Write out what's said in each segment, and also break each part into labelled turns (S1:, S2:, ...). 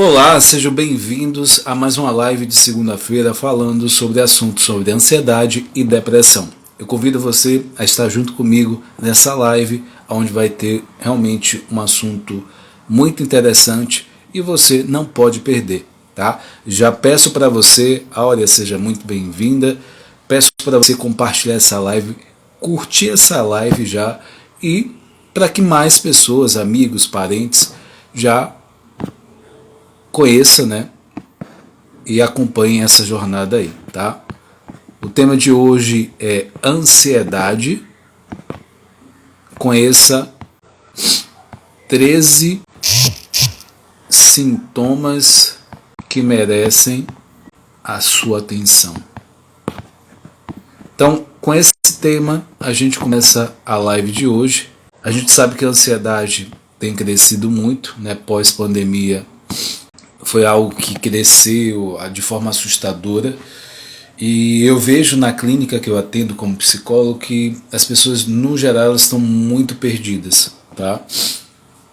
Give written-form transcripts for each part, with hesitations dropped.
S1: Olá, sejam bem-vindos a mais uma live de segunda-feira falando sobre assuntos sobre ansiedade e depressão. Eu convido você a estar junto comigo nessa live, onde vai ter realmente um assunto muito interessante e você não pode perder, tá? Já peço para você, Áurea, seja muito bem-vinda, peço para você compartilhar essa live, curtir essa live já e para que mais pessoas, amigos, parentes já conheça, né, e acompanhe essa jornada aí, tá? O tema de hoje é ansiedade. Conheça 13 sintomas que merecem a sua atenção. Então, com esse tema, a gente começa a live de hoje. A gente sabe que a ansiedade tem crescido muito, né, pós-pandemia. Foi algo que cresceu de forma assustadora e eu vejo na clínica que eu atendo como psicólogo que as pessoas no geral elas estão muito perdidas, tá?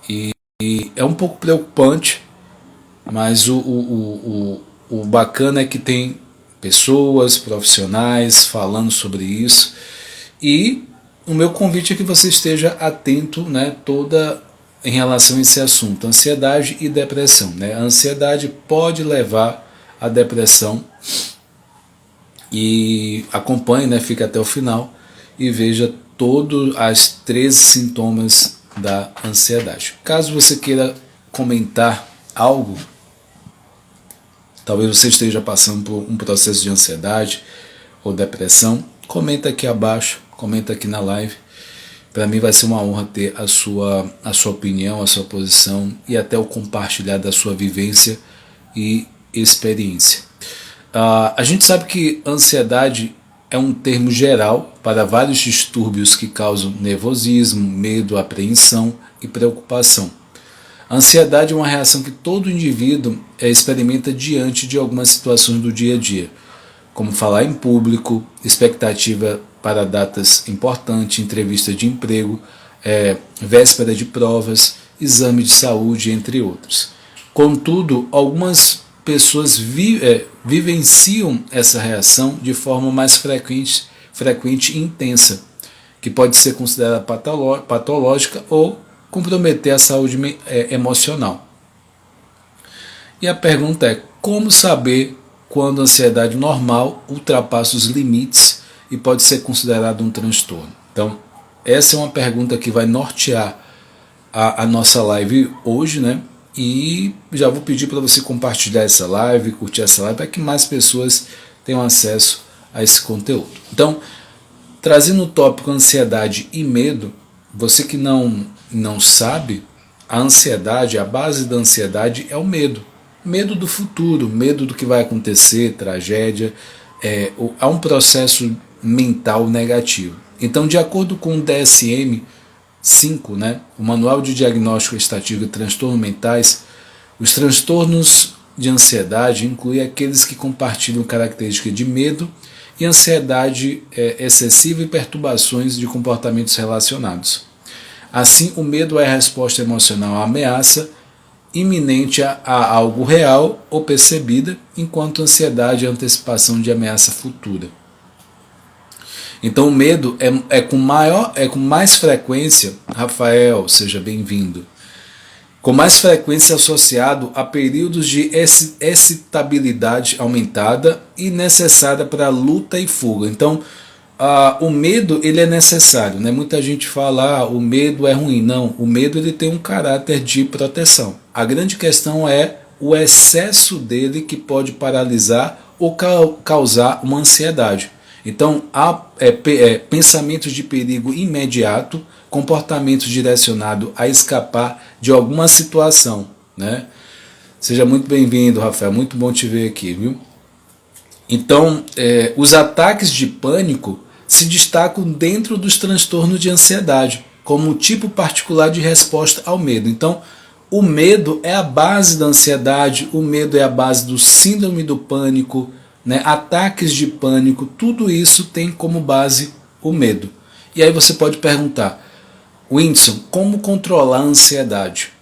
S1: E é um pouco preocupante, mas o bacana é que tem pessoas, profissionais falando sobre isso e o meu convite é que você esteja atento, né, em relação a esse assunto, ansiedade e depressão, né? A ansiedade pode levar à depressão e acompanhe, né? Fique até o final e veja todos os 13 sintomas da ansiedade. Caso você queira comentar algo, talvez você esteja passando por um processo de ansiedade ou depressão, comenta aqui abaixo, comenta aqui na live. Para mim vai ser uma honra ter a sua opinião, a sua posição e até o compartilhar da sua vivência e experiência. A gente sabe que ansiedade é um termo geral para vários distúrbios que causam nervosismo, medo, apreensão e preocupação. A ansiedade é uma reação que todo indivíduo experimenta diante de algumas situações do dia a dia, como falar em público, expectativa para datas importantes, entrevista de emprego, véspera de provas, exame de saúde, entre outros. Contudo, algumas pessoas vivenciam essa reação de forma mais frequente e intensa, que pode ser considerada patológica ou comprometer a saúde emocional. E a pergunta é: como saber quando a ansiedade normal ultrapassa os limites e pode ser considerado um transtorno? Então, essa é uma pergunta que vai nortear a nossa live hoje, né? E já vou pedir para você compartilhar essa live, curtir essa live, para que mais pessoas tenham acesso a esse conteúdo. Então, trazendo o tópico ansiedade e medo, você que não sabe, a ansiedade, a base da ansiedade é o medo. Medo do futuro, medo do que vai acontecer, tragédia, há um processo mental negativo. Então, de acordo com o DSM-5, né, o Manual de Diagnóstico Estatístico de Transtornos Mentais, os transtornos de ansiedade incluem aqueles que compartilham características de medo e ansiedade excessiva e perturbações de comportamentos relacionados. Assim, o medo é a resposta emocional à ameaça iminente a algo real ou percebida, enquanto a ansiedade é a antecipação de ameaça futura. Então o medo é com mais frequência, Rafael, seja bem-vindo, com mais frequência associado a períodos de excitabilidade aumentada e necessária para luta e fuga. Então o medo ele é necessário, né? Muita gente fala o medo é ruim. Não, o medo ele tem um caráter de proteção. A grande questão é o excesso dele que pode paralisar ou causar uma ansiedade. Então há pensamentos de perigo imediato, comportamentos direcionados a escapar de alguma situação, né? Seja muito bem-vindo, Rafael, muito bom te ver aqui, viu? Então, os ataques de pânico se destacam dentro dos transtornos de ansiedade, como um tipo particular de resposta ao medo. Então, o medo é a base da ansiedade, o medo é a base do síndrome do pânico, né? Ataques de pânico, tudo isso tem como base o medo. E aí você pode perguntar: Whindersson, como controlar a ansiedade?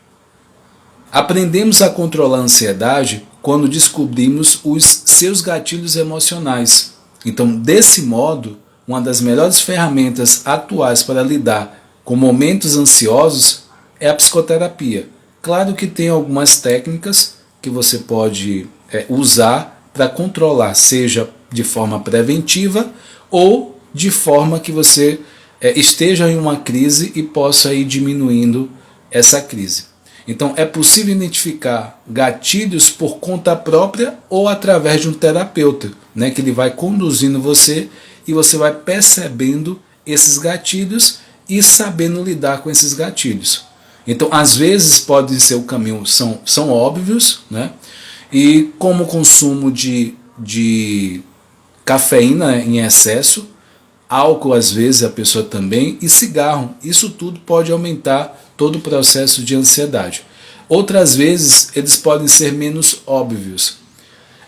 S1: Aprendemos a controlar a ansiedade quando descobrimos os seus gatilhos emocionais. Então, desse modo, uma das melhores ferramentas atuais para lidar com momentos ansiosos é a psicoterapia. Claro que tem algumas técnicas que você pode usar para controlar, seja de forma preventiva ou de forma que você esteja em uma crise e possa ir diminuindo essa crise. Então é possível identificar gatilhos por conta própria ou através de um terapeuta, né, que ele vai conduzindo você e você vai percebendo esses gatilhos e sabendo lidar com esses gatilhos. Então às vezes pode ser o caminho, são óbvios, né, e como o consumo de cafeína em excesso, álcool às vezes a pessoa também, e cigarro, isso tudo pode aumentar todo o processo de ansiedade. Outras vezes eles podem ser menos óbvios.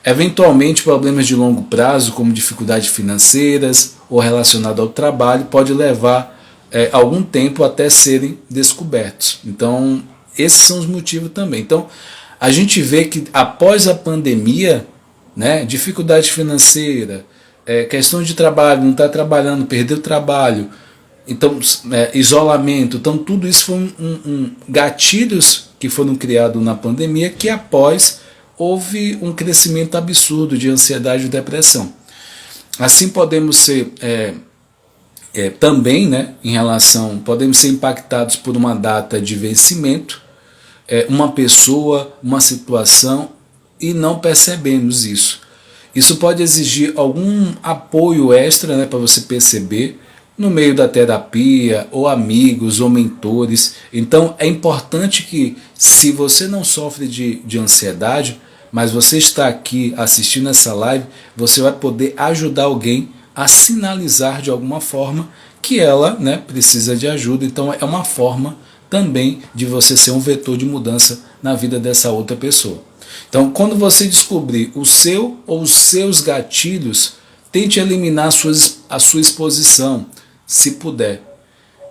S1: Eventualmente problemas de longo prazo, como dificuldades financeiras ou relacionado ao trabalho, pode levar algum tempo até serem descobertos. Então esses são os motivos também. Então a gente vê que após a pandemia, né, dificuldade financeira, questão de trabalho, não está trabalhando, perdeu o trabalho, então isolamento, então tudo isso foi gatilhos que foram criados na pandemia, que após houve um crescimento absurdo de ansiedade e depressão. Assim podemos ser também, né, podemos ser impactados por uma data de vencimento, uma pessoa, uma situação, e não percebemos isso. Isso pode exigir algum apoio extra, né, para você perceber, no meio da terapia, ou amigos, ou mentores. Então é importante que, se você não sofre de ansiedade, mas você está aqui assistindo essa live, você vai poder ajudar alguém a sinalizar de alguma forma que ela, né, precisa de ajuda. Então é uma forma também de você ser um vetor de mudança na vida dessa outra pessoa. Então, quando você descobrir o seu ou os seus gatilhos, tente eliminar a sua exposição, se puder.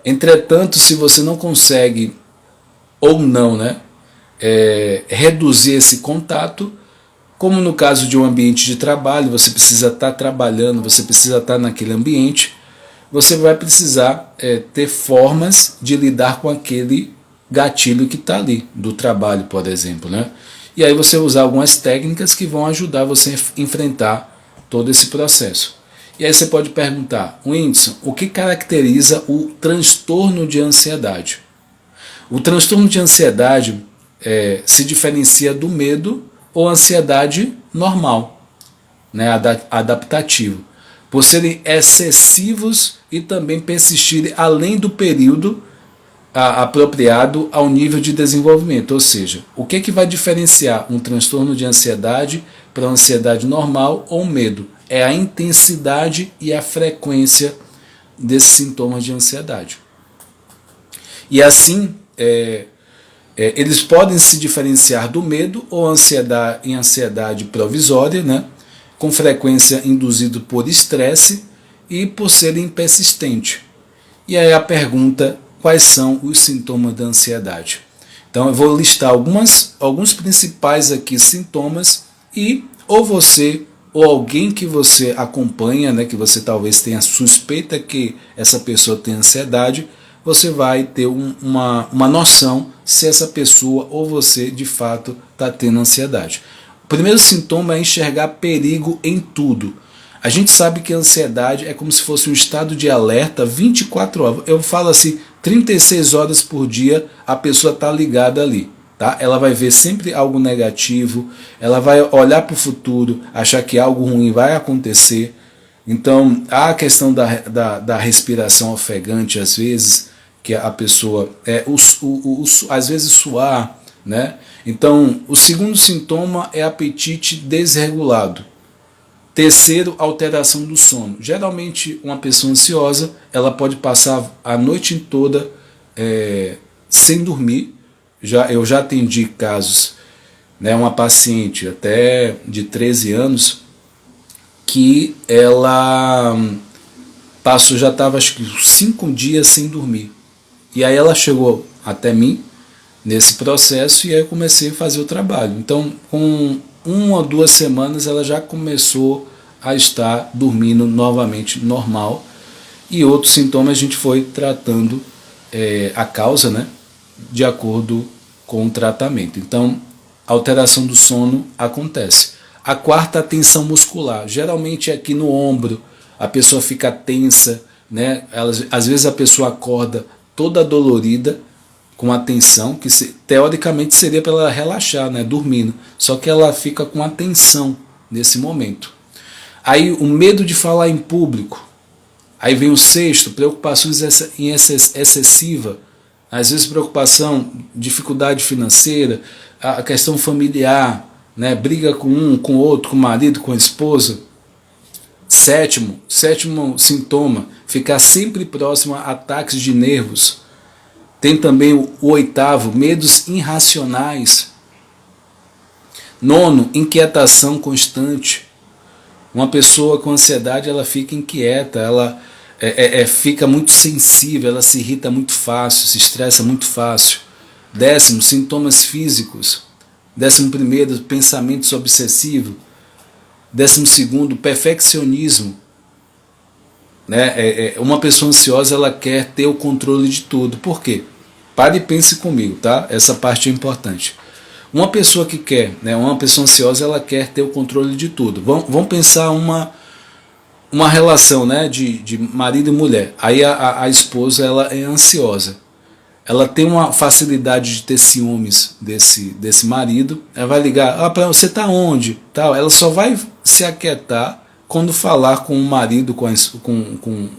S1: Entretanto, se você não consegue ou não, né, reduzir esse contato, como no caso de um ambiente de trabalho, você precisa estar trabalhando, você precisa estar naquele ambiente, você vai precisar ter formas de lidar com aquele gatilho que está ali, do trabalho, por exemplo, né? E aí você usar algumas técnicas que vão ajudar você a enfrentar todo esse processo. E aí você pode perguntar, Whindersson, o que caracteriza o transtorno de ansiedade? O transtorno de ansiedade se diferencia do medo ou ansiedade normal, né, adaptativo, por serem excessivos e também persistirem além do período apropriado ao nível de desenvolvimento. Ou seja, o que vai diferenciar um transtorno de ansiedade para uma ansiedade normal ou medo? É a intensidade e a frequência desses sintomas de ansiedade. E assim, eles podem se diferenciar do medo ou ansiedade provisória, né, com frequência induzido por estresse e por serem persistentes. E aí a pergunta: quais são os sintomas da ansiedade? Então eu vou listar alguns principais aqui sintomas, e ou você ou alguém que você acompanha, né, que você talvez tenha suspeita que essa pessoa tem ansiedade, você vai ter uma noção se essa pessoa ou você de fato está tendo ansiedade. O primeiro sintoma é enxergar perigo em tudo. A gente sabe que a ansiedade é como se fosse um estado de alerta 24 horas. Eu falo assim, 36 horas por dia a pessoa está ligada ali. Tá? Ela vai ver sempre algo negativo, ela vai olhar para o futuro, achar que algo ruim vai acontecer. Então há a questão da respiração ofegante, às vezes, que a pessoa às vezes suar, né? Então o segundo sintoma é apetite desregulado. Terceiro, alteração do sono. Geralmente uma pessoa ansiosa, ela pode passar a noite toda sem dormir. Eu já atendi casos, né, uma paciente até de 13 anos que ela já estava acho que 5 dias sem dormir. E aí ela chegou até mim nesse processo, e aí eu comecei a fazer o trabalho. Então, com 1 ou 2 semanas, ela já começou a estar dormindo novamente normal, e outros sintomas a gente foi tratando a causa, né, de acordo com o tratamento. Então, a alteração do sono acontece. A quarta, a tensão muscular. Geralmente é aqui no ombro, a pessoa fica tensa, né? Às vezes a pessoa acorda toda dolorida, com a tensão, que teoricamente seria para ela relaxar, né, dormindo. Só que ela fica com a tensão nesse momento. Aí o medo de falar em público. Aí vem o sexto, preocupações excessiva. Às vezes preocupação, dificuldade financeira, a questão familiar, né, briga com um, com o outro, com o marido, com a esposa. Sétimo sintoma, ficar sempre próximo a ataques de nervos. Tem também o oitavo, medos irracionais. Nono, inquietação constante. Uma pessoa com ansiedade, ela fica inquieta, ela fica muito sensível, ela se irrita muito fácil, se estressa muito fácil. Décimo, sintomas físicos. 11º, pensamentos obsessivos. 12º, perfeccionismo. Né? Uma pessoa ansiosa, ela quer ter o controle de tudo. Por quê? Pare e pense comigo, tá? Essa parte é importante. Uma pessoa que quer, né, uma pessoa ansiosa, ela quer ter o controle de tudo. Vamos pensar uma relação, né, de marido e mulher. Aí a esposa, ela é ansiosa. Ela tem uma facilidade de ter ciúmes desse marido. Ela vai ligar, para você tá onde? Tal. Ela só vai se aquietar quando falar com o marido, com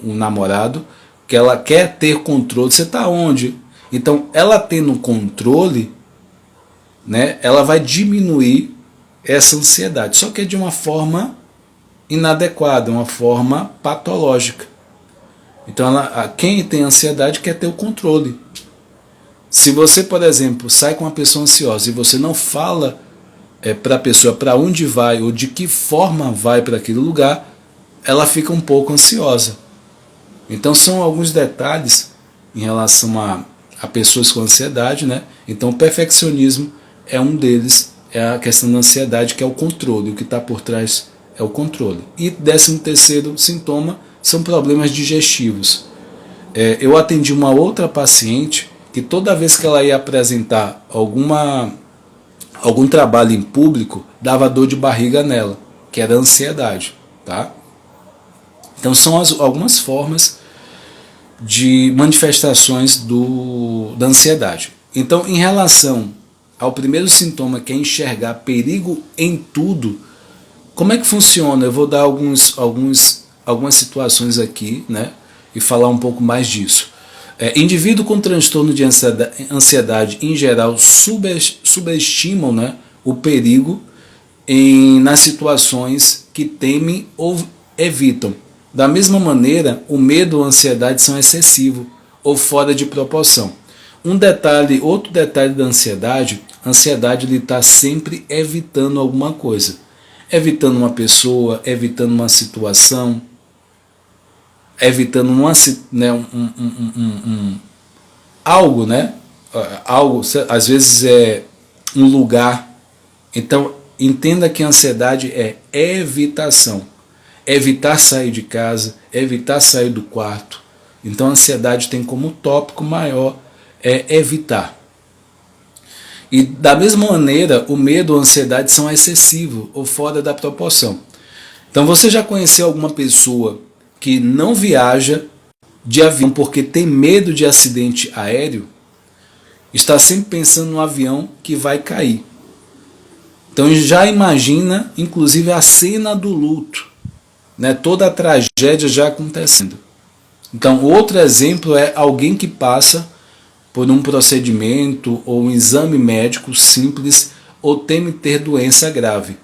S1: o namorado, que ela quer ter controle. Você tá onde? Então, ela tendo controle, né, ela vai diminuir essa ansiedade. Só que é de uma forma inadequada, uma forma patológica. Então, quem tem ansiedade quer ter o controle. Se você, por exemplo, sai com uma pessoa ansiosa e você não fala para a pessoa para onde vai ou de que forma vai para aquele lugar, ela fica um pouco ansiosa. Então, são alguns detalhes em relação a pessoas com ansiedade, né? Então, o perfeccionismo é um deles, é a questão da ansiedade, que é o controle. O que está por trás é o controle. E 13º sintoma são problemas digestivos. Eu atendi uma outra paciente que toda vez que ela ia apresentar algum trabalho em público, dava dor de barriga nela, que era ansiedade, tá? Então são algumas formas de manifestações da ansiedade. Então, em relação ao primeiro sintoma, que é enxergar perigo em tudo, como é que funciona? Eu vou dar algumas situações aqui, né, e falar um pouco mais disso. Indivíduo com transtorno de ansiedade, em geral, subestimam, né, o perigo nas situações que temem ou evitam. Da mesma maneira, o medo ou a ansiedade são excessivos ou fora de proporção. Outro detalhe da ansiedade, a ansiedade está sempre evitando alguma coisa. Evitando uma pessoa, evitando uma situação, evitando algo, né? Algo, às vezes é um lugar. Então, entenda que a ansiedade é evitação. Evitar sair de casa, evitar sair do quarto. Então, a ansiedade tem como tópico maior evitar. E da mesma maneira, o medo ou a ansiedade são excessivos ou fora da proporção. Então, você já conheceu alguma pessoa que não viaja de avião porque tem medo de acidente aéreo? Está sempre pensando no avião que vai cair. Então já imagina, inclusive, a cena do luto, né? Toda a tragédia já acontecendo. Então, outro exemplo é alguém que passa por um procedimento ou um exame médico simples ou teme ter doença grave.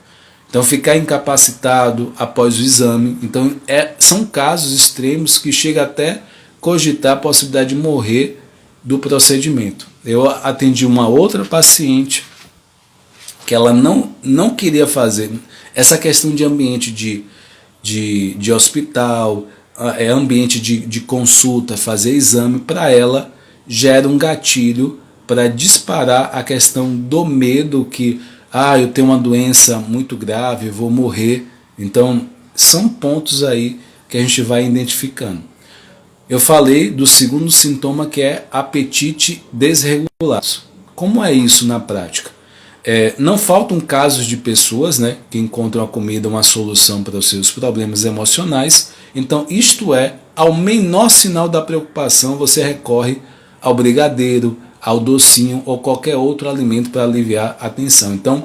S1: Então, ficar incapacitado após o exame. Então, são casos extremos que chega até cogitar a possibilidade de morrer do procedimento. Eu atendi uma outra paciente que ela não queria fazer. Essa questão de ambiente de hospital, ambiente de consulta, fazer exame, para ela gera um gatilho para disparar a questão do medo que, eu tenho uma doença muito grave, vou morrer. Então, são pontos aí que a gente vai identificando. Eu falei do segundo sintoma, que é apetite desregulado. Como é isso na prática? Não faltam casos de pessoas, né, que encontram a comida uma solução para os seus problemas emocionais. Então, isto é, ao menor sinal da preocupação, você recorre ao brigadeiro, ao docinho ou qualquer outro alimento para aliviar a tensão. Então,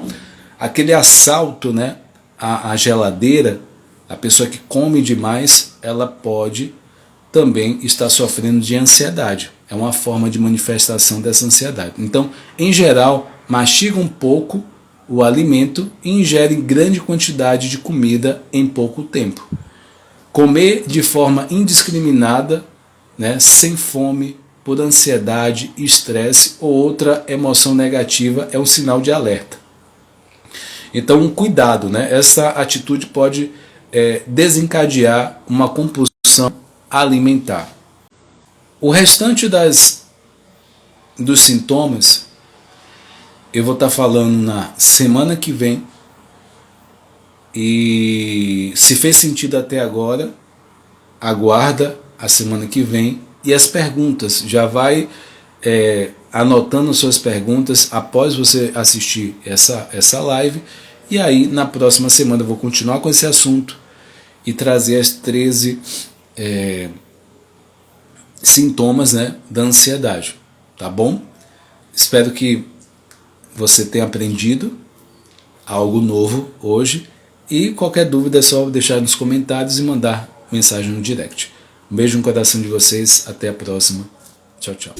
S1: aquele assalto, né, à geladeira, a pessoa que come demais, ela pode também estar sofrendo de ansiedade. É uma forma de manifestação dessa ansiedade. Então, em geral, mastiga um pouco o alimento e ingere grande quantidade de comida em pouco tempo. Comer de forma indiscriminada, né, sem fome, por ansiedade, estresse ou outra emoção negativa é um sinal de alerta. Então, um cuidado, né? Essa atitude pode desencadear uma compulsão alimentar. O restante dos sintomas eu vou estar falando na semana que vem. E se fez sentido até agora, aguarda a semana que vem. E as perguntas, já vai anotando suas perguntas após você assistir essa live. E aí na próxima semana eu vou continuar com esse assunto e trazer as 13 sintomas, né, da ansiedade. Tá bom? Espero que você tenha aprendido algo novo hoje. E qualquer dúvida é só deixar nos comentários e mandar mensagem no direct. Um beijo no coração de vocês. Até a próxima. Tchau, tchau.